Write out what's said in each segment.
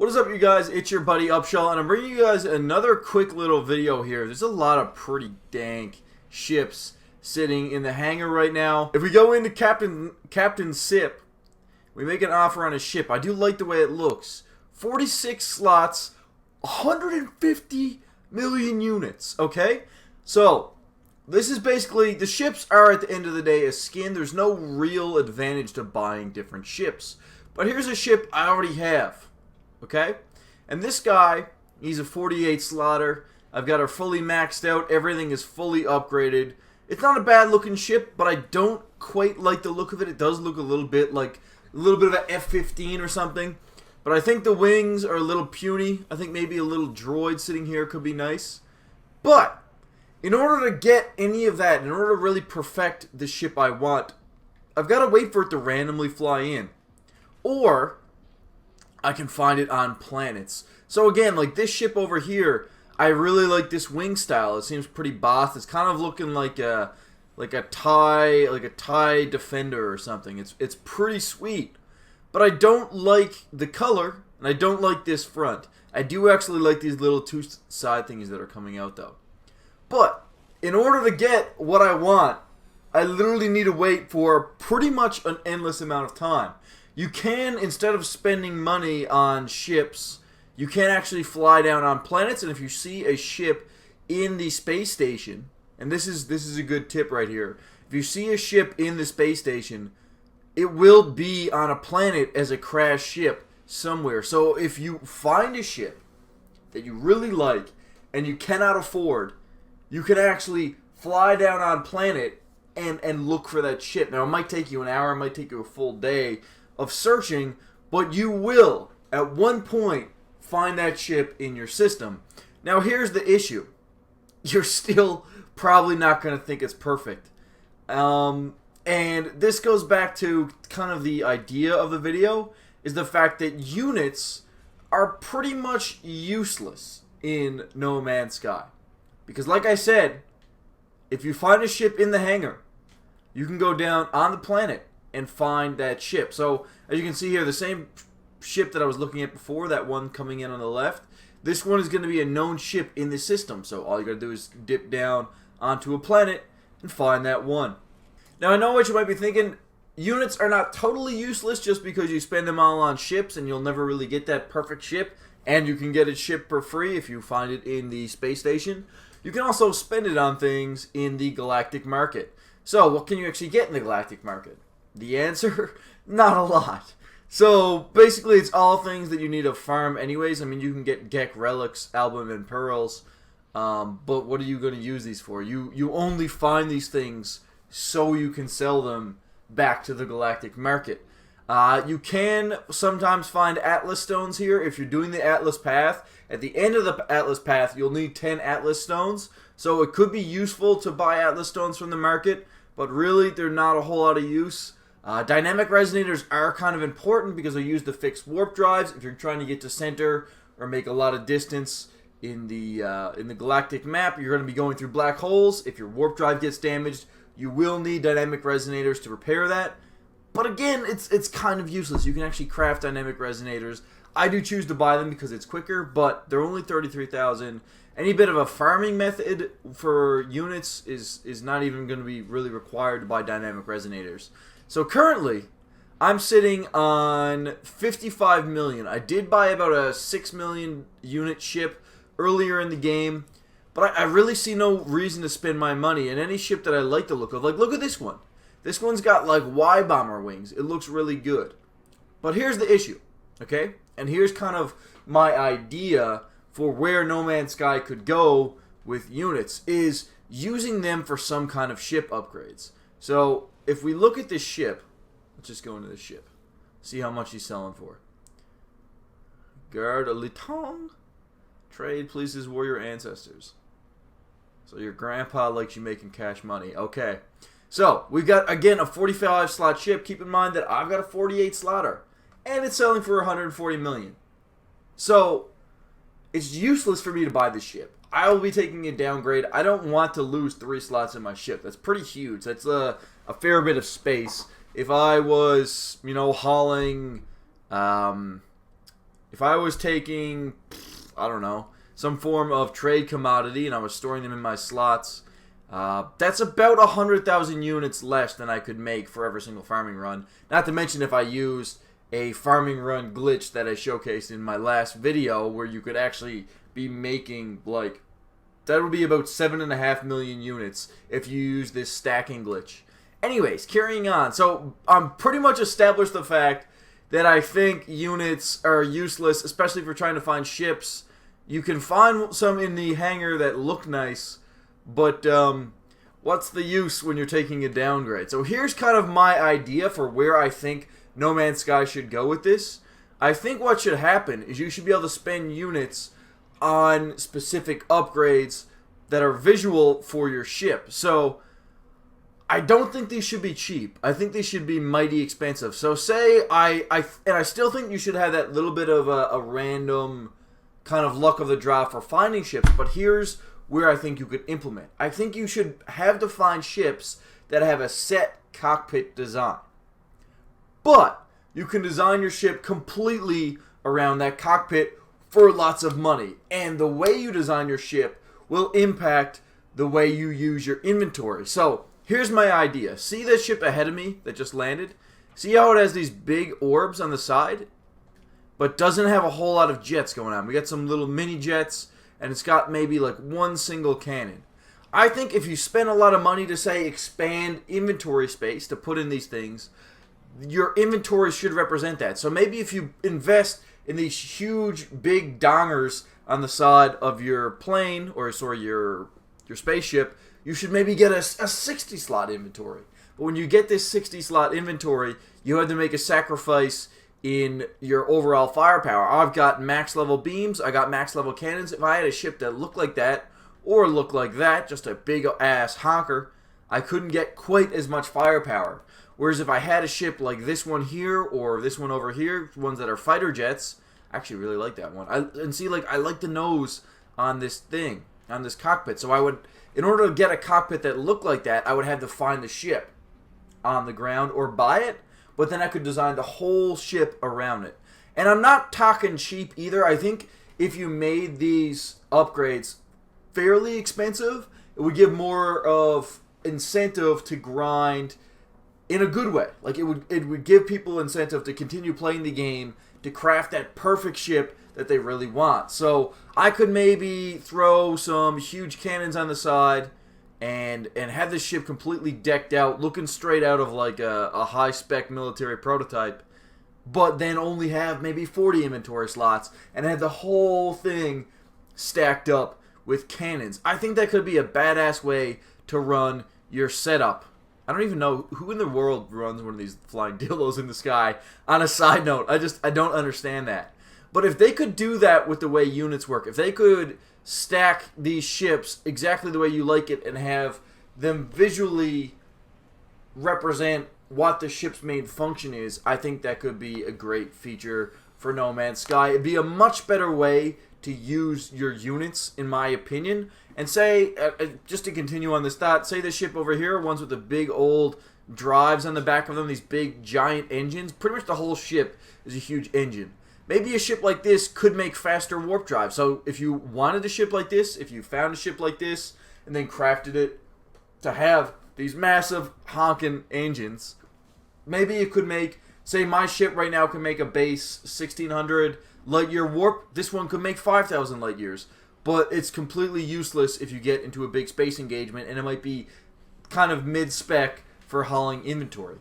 What is up, you guys? It's your buddy Upshall, and I'm bringing you guys another quick little video here. There's a lot of pretty dank ships sitting in the hangar right now. If we go into Captain Sip, we make an offer on a ship. I do like the way it looks. 46 slots, 150 million units, okay? So, this is basically, the ships are at the end of the day a skin. There's no real advantage to buying different ships. But here's a ship I already have. Okay? And this guy, he's a 48 slotter. I've got her fully maxed out. Everything is fully upgraded. It's not a bad looking ship, but I don't quite like the look of it. It does look a little bit like a little bit of an F-15 or something. But I think the wings are a little puny. I think maybe a little droid sitting here could be nice. But in order to get any of that, in order to really perfect the ship I want, I've got to wait for it to randomly fly in. Or I can find it on planets. So again, like this ship over here, I really like this wing style. It seems pretty boss. It's kind of looking like a TIE Defender or something. It's pretty sweet. But I don't like the color, and I don't like this front. I do actually like these little two side things that are coming out though. But in order to get what I want, I literally need to wait for pretty much an endless amount of time. You can, instead of spending money on ships, you can actually fly down on planets, and if you see a ship in the space station, and this is a good tip right here, if you see a ship in the space station, it will be on a planet as a crashed ship somewhere. So if you find a ship that you really like and you cannot afford, you can actually fly down on planet and look for that ship. Now, it might take you an hour, it might take you a full day of searching, but you will, at one point, find that ship in your system. Now, here's the issue. You're still probably not going to think it's perfect. And this goes back to kind of the idea of the video, is the fact that units are pretty much useless in No Man's Sky. Because like I said, if you find a ship in the hangar, you can go down on the planet and find that ship. So, as you can see here, the same ship that I was looking at before, that one coming in on the left, this one is going to be a known ship in the system. So, all you got to do is dip down onto a planet and find that one. Now, I know what you might be thinking. Units are not totally useless just because you spend them all on ships and you'll never really get that perfect ship. And you can get a ship for free if you find it in the space station. You can also spend it on things in the galactic market. So, what can you actually get in the galactic market? The answer? Not a lot. So, basically, it's all things that you need to farm anyways. I mean, you can get Gek relics, album, and pearls. But what are you going to use these for? You only find these things so you can sell them back to the galactic market. You can sometimes find Atlas stones here. If you're doing the Atlas path, at the end of the Atlas path, you'll need 10 Atlas stones. So it could be useful to buy Atlas stones from the market, but really they're not a whole lot of use. Dynamic resonators are kind of important because they use the fixed warp drives. If you're trying to get to center or make a lot of distance in the galactic map, you're going to be going through black holes. If your warp drive gets damaged, you will need dynamic resonators to repair that. But again, it's kind of useless. You can actually craft dynamic resonators. I do choose to buy them because it's quicker, but they're only 33,000. Any bit of a farming method for units is not even going to be really required to buy dynamic resonators. So currently, I'm sitting on 55 million. I did buy about a 6 million unit ship earlier in the game, but I really see no reason to spend my money in any ship that I like the look of. Like, look at this one. This one's got like Y-bomber wings. It looks really good. But here's the issue, okay? And here's kind of my idea for where No Man's Sky could go with units, is using them for some kind of ship upgrades. So, if we look at this ship, let's just go into this ship. See how much he's selling for. Garde Liton. Trade pleases warrior ancestors. So your grandpa likes you making cash money. Okay. So, we've got, again, a 45 slot ship. Keep in mind that I've got a 48 slotter. And it's selling for 140 million. So, it's useless for me to buy this ship. I will be taking a downgrade. I don't want to lose 3 slots in my ship. That's pretty huge. That's a fair bit of space. If I was, hauling if I was taking, I don't know, some form of trade commodity and I was storing them in my slots, that's about 100,000 units less than I could make for every single farming run. Not to mention if I used a farming run glitch that I showcased in my last video where you could actually be making, like, that would be about 7.5 million units if you use this stacking glitch. Anyways, carrying on. So I'm pretty much established the fact that I think units are useless, especially if you're trying to find ships. You can find some in the hangar that look nice, but what's the use when you're taking a downgrade? So here's kind of my idea for where I think No Man's Sky should go with this. I think what should happen is you should be able to spend units on specific upgrades that are visual for your ship. So I don't think these should be cheap. I think these should be mighty expensive. So say I still think you should have that little bit of a random kind of luck of the draw for finding ships, but here's where I think you could implement. I think you should have to find ships that have a set cockpit design. But you can design your ship completely around that cockpit for lots of money. And the way you design your ship will impact the way you use your inventory. So here's my idea. See this ship ahead of me that just landed? See how it has these big orbs on the side? But doesn't have a whole lot of jets going on. We got some little mini jets, and it's got maybe like one single cannon. I think if you spend a lot of money to, say, expand inventory space to put in these things, your inventory should represent that. So maybe if you invest in these huge, big dongers on the side of your plane, or sorry, your spaceship, you should maybe get a 60-slot inventory. But when you get this 60-slot inventory, you have to make a sacrifice in your overall firepower. I've got max level beams, I got max level cannons. If I had a ship that looked like that, or looked like that, just a big ass honker, I couldn't get quite as much firepower. Whereas if I had a ship like this one here, or this one over here, ones that are fighter jets, I actually really like that one. I like the nose on this thing, on this cockpit. So I would, in order to get a cockpit that looked like that, I would have to find the ship on the ground or buy it, but then I could design the whole ship around it. And I'm not talking cheap either. I think if you made these upgrades fairly expensive, it would give more of incentive to grind in a good way. Like it would give people incentive to continue playing the game, to craft that perfect ship that they really want. So I could maybe throw some huge cannons on the side and have the ship completely decked out, looking straight out of like a high-spec military prototype, but then only have maybe 40 inventory slots and have the whole thing stacked up with cannons. I think that could be a badass way to run your setup. I don't even know who in the world runs one of these flying dildos in the sky. On a side note, I don't understand that. But if they could do that with the way units work, if they could stack these ships exactly the way you like it and have them visually represent what the ship's main function is, I think that could be a great feature for No Man's Sky. It'd be a much better way to use your units, in my opinion. And say, just to continue on this thought, say the ship over here, ones with the big old drives on the back of them, these big giant engines. Pretty much the whole ship is a huge engine. Maybe a ship like this could make faster warp drive. So if you wanted a ship like this, if you found a ship like this, and then crafted it to have these massive honking engines, maybe it could make, say my ship right now can make a base 1600 light year warp. This one could make 5,000 light years. But it's completely useless if you get into a big space engagement, and it might be kind of mid-spec for hauling inventory.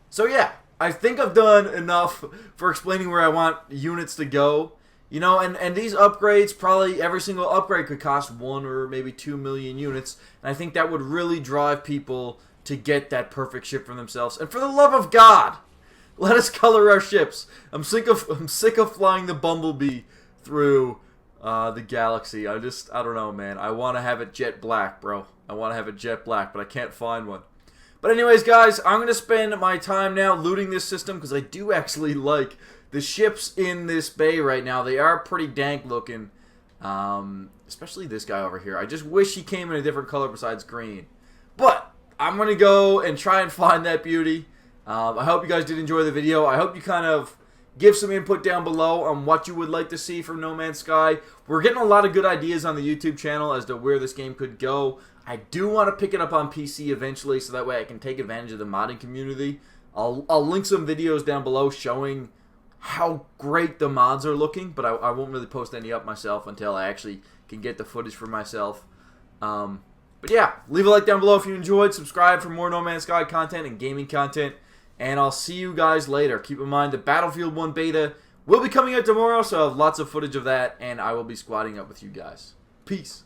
So yeah, I think I've done enough for explaining where I want units to go. You know, and these upgrades, probably every single upgrade could cost 1 or maybe 2 million units. And I think that would really drive people to get that perfect ship for themselves. And for the love of God, let us color our ships. I'm sick of flying the Bumblebee through the galaxy. I don't know, man. I want to have it jet black, bro. I want to have it jet black, but I can't find one. But anyways, guys, I'm going to spend my time now looting this system because I do actually like the ships in this bay right now. They are pretty dank looking, especially this guy over here. I just wish he came in a different color besides green. But I'm going to go and try and find that beauty. I hope you guys did enjoy the video. I hope you kind of Give some input down below on what you would like to see from No Man's Sky. We're getting a lot of good ideas on the YouTube channel as to where this game could go. I do want to pick it up on PC eventually so that way I can take advantage of the modding community. I'll link some videos down below showing how great the mods are looking, but I won't really post any up myself until I actually can get the footage for myself. But yeah, leave a like down below if you enjoyed. Subscribe for more No Man's Sky content and gaming content. And I'll see you guys later. Keep in mind the Battlefield 1 beta will be coming out tomorrow, so I have lots of footage of that, and I will be squatting up with you guys. Peace.